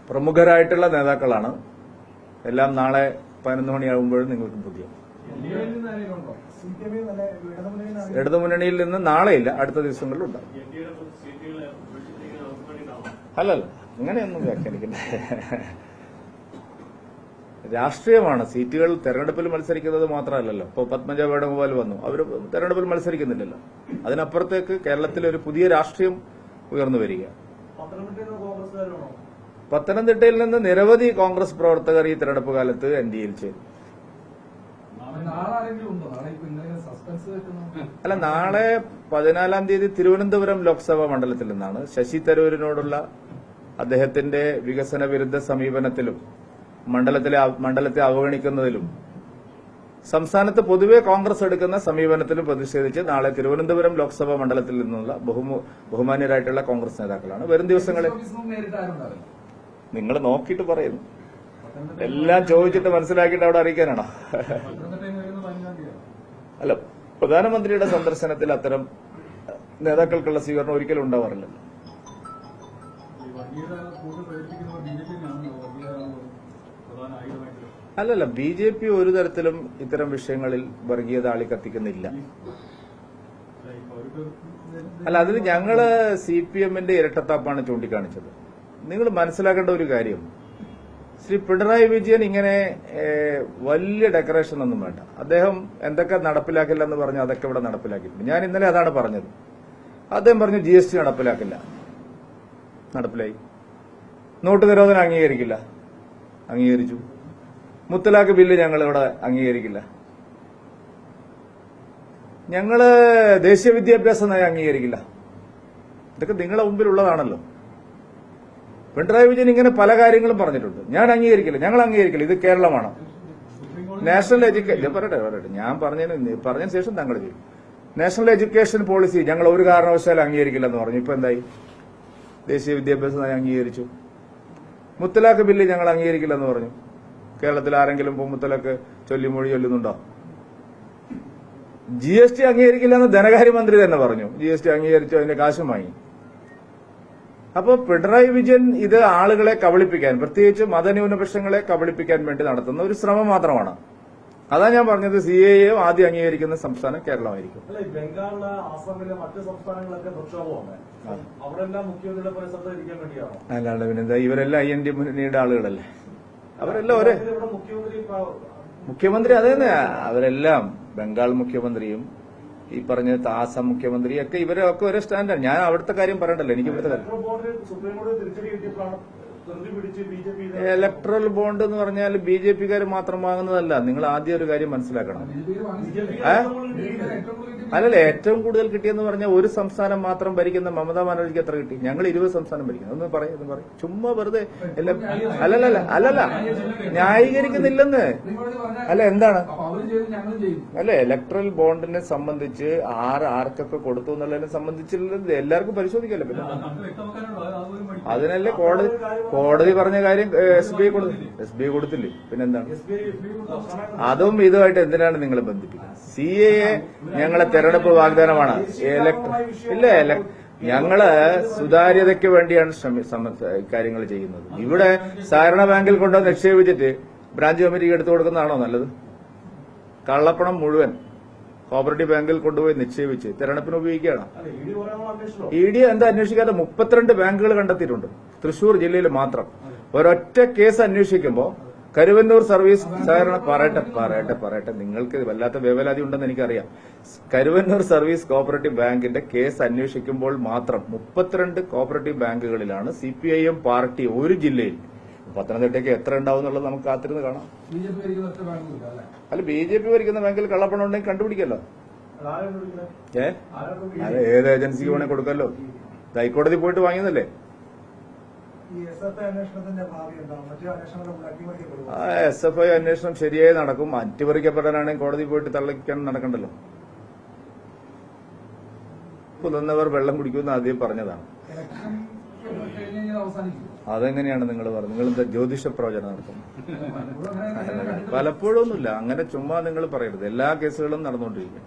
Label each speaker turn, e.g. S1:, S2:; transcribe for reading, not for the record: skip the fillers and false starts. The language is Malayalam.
S1: പ്രമുഖരായിട്ടുള്ള നേതാക്കളാണ്. എല്ലാം നാളെ 11 മണിയാകുമ്പോഴും നിങ്ങൾക്ക് പുതിയ ഇടതുമുന്നണിയിൽ നിന്ന് നാളെയില്ല, അടുത്ത ദിവസങ്ങളിലുണ്ടാവും. അല്ലല്ല, അങ്ങനെയൊന്നും വ്യാഖ്യാനിക്കണ്ട. രാഷ്ട്രീയമാണ്. സീറ്റുകൾ തെരഞ്ഞെടുപ്പിൽ മത്സരിക്കുന്നത് മാത്രമല്ലല്ലോ. ഇപ്പോൾ പത്മജ വേണുഗോപാൽ വന്നു, അവർ തെരഞ്ഞെടുപ്പിൽ മത്സരിക്കുന്നില്ലല്ലോ. അതിനപ്പുറത്തേക്ക് കേരളത്തിലെ ഒരു പുതിയ രാഷ്ട്രീയം ഉയർന്നു വരിക. പത്തനംതിട്ടയിൽ നിന്ന് നിരവധി കോൺഗ്രസ് പ്രവർത്തകർ ഈ തെരഞ്ഞെടുപ്പ് കാലത്ത് NDAയിൽ ചേരും. അല്ല, നാളെ 14-ാം തീയതി തിരുവനന്തപുരം ലോക്സഭാ മണ്ഡലത്തിൽ നിന്നാണ്. ശശി തരൂരിനോടുള്ള അദ്ദേഹത്തിന്റെ വികസന വിരുദ്ധ സമീപനത്തിലും മണ്ഡലത്തെ അവഗണിക്കുന്നതിലും സംസ്ഥാനത്ത് പൊതുവെ കോൺഗ്രസ് എടുക്കുന്ന സമീപനത്തിലും പ്രതിഷേധിച്ച് നാളെ തിരുവനന്തപുരം ലോക്സഭാ മണ്ഡലത്തിൽ നിന്നുള്ള ബഹുമാന്യരായിട്ടുള്ള കോൺഗ്രസ് നേതാക്കളാണ്. വരും ദിവസങ്ങളിൽ നിങ്ങൾ നോക്കിയിട്ട് പറയുന്നു. എല്ലാം ചോദിച്ചിട്ട് മനസ്സിലാക്കിയിട്ട് അവിടെ അറിയിക്കാനാണോ? അല്ല, പ്രധാനമന്ത്രിയുടെ സന്ദർശനത്തിൽ അത്തരം നേതാക്കൾക്കുള്ള സ്വീകരണം ഒരിക്കലും ഉണ്ടാവാറില്ലല്ലോ. അല്ലല്ല, BJP ഒരു തരത്തിലും ഇത്തരം വിഷയങ്ങളിൽ വർഗീയത ആളിക്കത്തിക്കുന്നില്ല. അല്ല, അതിൽ ഞങ്ങള് CPM-ന്റെ ഇരട്ടത്താപ്പാണ് ചൂണ്ടിക്കാണിച്ചത്. നിങ്ങൾ മനസ്സിലാക്കേണ്ട ഒരു കാര്യം, ശ്രീ പിണറായി വിജയൻ ഇങ്ങനെ വലിയ ഡെക്കറേഷൻ ഒന്നും വേണ്ട. അദ്ദേഹം എന്തൊക്കെ നടപ്പിലാക്കില്ലെന്ന് പറഞ്ഞു അതൊക്കെ ഇവിടെ നടപ്പിലാക്കിയിട്ടുണ്ട്. ഞാൻ ഇന്നലെ അതാണ് പറഞ്ഞത്. അദ്ദേഹം പറഞ്ഞു GST നടപ്പിലാക്കില്ല, നടപ്പിലായി. നോട്ട് നിരോധനം അംഗീകരിക്കില്ല, അംഗീകരിച്ചു. മുത്തലാഖ് ബില്ല് ഞങ്ങളിവിടെ അംഗീകരിക്കില്ല. ഞങ്ങള് ദേശീയ വിദ്യാഭ്യാസ നയം അംഗീകരിക്കില്ല. ഇതൊക്കെ നിങ്ങളുടെ മുമ്പിലുള്ളതാണല്ലോ. പിണറായി വിജയൻ ഇങ്ങനെ പല കാര്യങ്ങളും പറഞ്ഞിട്ടുണ്ട്. ഞാൻ അംഗീകരിക്കില്ല, ഞങ്ങൾ അംഗീകരിക്കില്ല, ഇത് കേരളമാണ്. നാഷണൽ എഡ്യൂക്കേഷൻ പറയട്ടെ, ഞാൻ പറഞ്ഞതിന് ശേഷം താങ്കൾ ചെയ്യും. നാഷണൽ എഡ്യൂക്കേഷൻ പോളിസി ഞങ്ങൾ ഒരു കാരണവശാലും അംഗീകരിക്കില്ലെന്ന് പറഞ്ഞു. ഇപ്പൊ എന്തായി? ദേശീയ വിദ്യാഭ്യാസ നയം അംഗീകരിച്ചു. മുത്തലാഖ് ബില്ല് ഞങ്ങൾ അംഗീകരിക്കില്ലെന്ന് പറഞ്ഞു. കേരളത്തിൽ ആരെങ്കിലും ഇപ്പോൾ മുത്തലാഖ് ചൊല്ലിമൊഴി ചൊല്ലുന്നുണ്ടോ? GST അംഗീകരിക്കില്ലെന്ന് ധനകാര്യമന്ത്രി തന്നെ പറഞ്ഞു. GST അംഗീകരിച്ചു, അതിന്റെ കാശും വാങ്ങി. അപ്പോൾ പിണറായി വിജയൻ ഇത് ആളുകളെ കബളിപ്പിക്കാൻ, പ്രത്യേകിച്ച് മതന്യൂനപക്ഷങ്ങളെ കബളിപ്പിക്കാൻ വേണ്ടി നടത്തുന്ന ഒരു ശ്രമം മാത്രമാണ്. അതാ ഞാൻ പറഞ്ഞത്, CAA ആദ്യം അംഗീകരിക്കുന്ന സംസ്ഥാനം കേരളമായിരിക്കും.
S2: ബംഗാളിലെ, ആസാമിലെ മറ്റ് സംസ്ഥാനങ്ങളൊക്കെ പ്രക്ഷോഭമാണ്. അവരെല്ലാം മുഖ്യമന്ത്രിയുടെ പരിസരത്ത് ഇരിക്കാൻ വേണ്ടിയാണോ?
S1: അല്ലാണ്ട് പിന്നെന്താ, ഇവരെല്ലാം IND മുന്നണിയുടെ ആളുകളല്ലേ. അവരെല്ലാം ഒരേ മുഖ്യമന്ത്രി. അതന്നെ, അവരെല്ലാം ബംഗാൾ മുഖ്യമന്ത്രിയും ഈ പറഞ്ഞ ആസാം മുഖ്യമന്ത്രിയൊക്കെ ഇവരൊക്കെ ഒരേ സ്റ്റാൻഡാണ്. ഞാൻ അവിടുത്തെ കാര്യം പറയണ്ടല്ലോ, എനിക്ക് ഇവിടുത്തെ കാര്യം. ഇലക്ട്രൽ ബോണ്ട് എന്ന് പറഞ്ഞാൽ BJP-കാർ മാത്രം വാങ്ങുന്നതല്ല. നിങ്ങൾ ആദ്യം ഒരു കാര്യം മനസ്സിലാക്കണം. അല്ലല്ല, ഏറ്റവും കൂടുതൽ കിട്ടിയെന്ന് പറഞ്ഞാൽ ഒരു സംസ്ഥാനം മാത്രം ഭരിക്കുന്ന മമതാ ബാനർജിക്ക് എത്ര കിട്ടി? ഞങ്ങൾ 20 സംസ്ഥാനം ഭരിക്കുന്നു. ഒന്ന് പറയും ചുമ്മാ വെറുതെ എല്ലാം. അല്ലല്ല ന്യായീകരിക്കുന്നില്ലെന്ന്. അല്ല, എന്താണ്? അല്ല, ഇലക്ട്രൽ ബോണ്ടിനെ സംബന്ധിച്ച് ആർക്കൊക്കെ കൊടുത്തു എന്നുള്ളതിനെ സംബന്ധിച്ചുള്ളത് എല്ലാവർക്കും പരിശോധിക്കല്ലോ. പിന്നെ അതിനല്ലേ കോടതി പറഞ്ഞ കാര്യം SBI കൊടുത്തില്ലേ? പിന്നെന്താണ്? അതും ഇതുമായിട്ട് എന്തിനാണ് നിങ്ങൾ ബന്ധിപ്പിക്കുന്നത്? CAA ഞങ്ങളെ തെരഞ്ഞെടുപ്പ് വാഗ്ദാനമാണ്. ഇല്ല, ഞങ്ങള് സുതാര്യതയ്ക്ക് വേണ്ടിയാണ് കാര്യങ്ങൾ ചെയ്യുന്നത്. ഇവിടെ സഹകരണ ബാങ്കിൽ കൊണ്ട് നിക്ഷേപിച്ചിട്ട് ബ്രാഞ്ച് കമ്മിറ്റിക്ക് എടുത്തു കൊടുക്കുന്നതാണോ നല്ലത്? കള്ളപ്പണം മുഴുവൻ കോപ്പറേറ്റീവ് ബാങ്കിൽ കൊണ്ടുപോയി നിക്ഷേപിച്ച് തെരഞ്ഞെടുപ്പിന് ഉപയോഗിക്കുകയാണ്. ED എന്താ അന്വേഷിക്കാതെ 32 ബാങ്കുകൾ കണ്ടെത്തിയിട്ടുണ്ട് തൃശൂർ ജില്ലയിൽ മാത്രം. ഒരൊറ്റ കേസ് അന്വേഷിക്കുമ്പോൾ കരുവന്നൂർ സർവീസ് സഹകരണ പറയട്ടെ നിങ്ങൾക്ക് വല്ലാത്ത വേവലാതി ഉണ്ടെന്ന് എനിക്കറിയാം. കരുവന്നൂർ സർവീസ് കോപ്പറേറ്റീവ് ബാങ്കിന്റെ കേസ് അന്വേഷിക്കുമ്പോൾ മാത്രം 32 കോപ്പറേറ്റീവ് ബാങ്കുകളിലാണ് CPIM പാർട്ടി ഒരു ജില്ലയിൽ. പത്തനംതിട്ടയ്ക്ക് എത്ര ഉണ്ടാവും എന്നുള്ളത് നമുക്ക് കാത്തിരുന്ന് കാണാം. അല്ല, BJP ഭരിക്കുന്ന ബാങ്കിൽ കള്ളപ്പണം ഉണ്ടെങ്കിൽ കണ്ടുപിടിക്കല്ലോ. ഏത് ഏജൻസിക്ക് വേണേ കൊടുക്കല്ലോ. ഹൈക്കോടതി പോയിട്ട് വാങ്ങിയതല്ലേ. SFI അന്വേഷണം ശരിയായി നടക്കും. അട്ടിമറിക്കപ്പെടാനാണെങ്കിൽ കോടതി പോയിട്ട് തള്ളിക്കാൻ നടക്കണ്ടല്ലോ. പുലർന്നവർ വെള്ളം കുടിക്കുമെന്ന് ആദ്യം പറഞ്ഞതാണ്. അതെങ്ങനെയാണ് നിങ്ങൾ പറഞ്ഞത്? നിങ്ങൾ എന്താ ജ്യോതിഷ പ്രവചനം നടത്തുന്നത്? പലപ്പോഴും ഒന്നുമില്ല. അങ്ങനെ ചുമ്മാ നിങ്ങൾ പറയരുത്. എല്ലാ കേസുകളും നടന്നുകൊണ്ടിരിക്കും.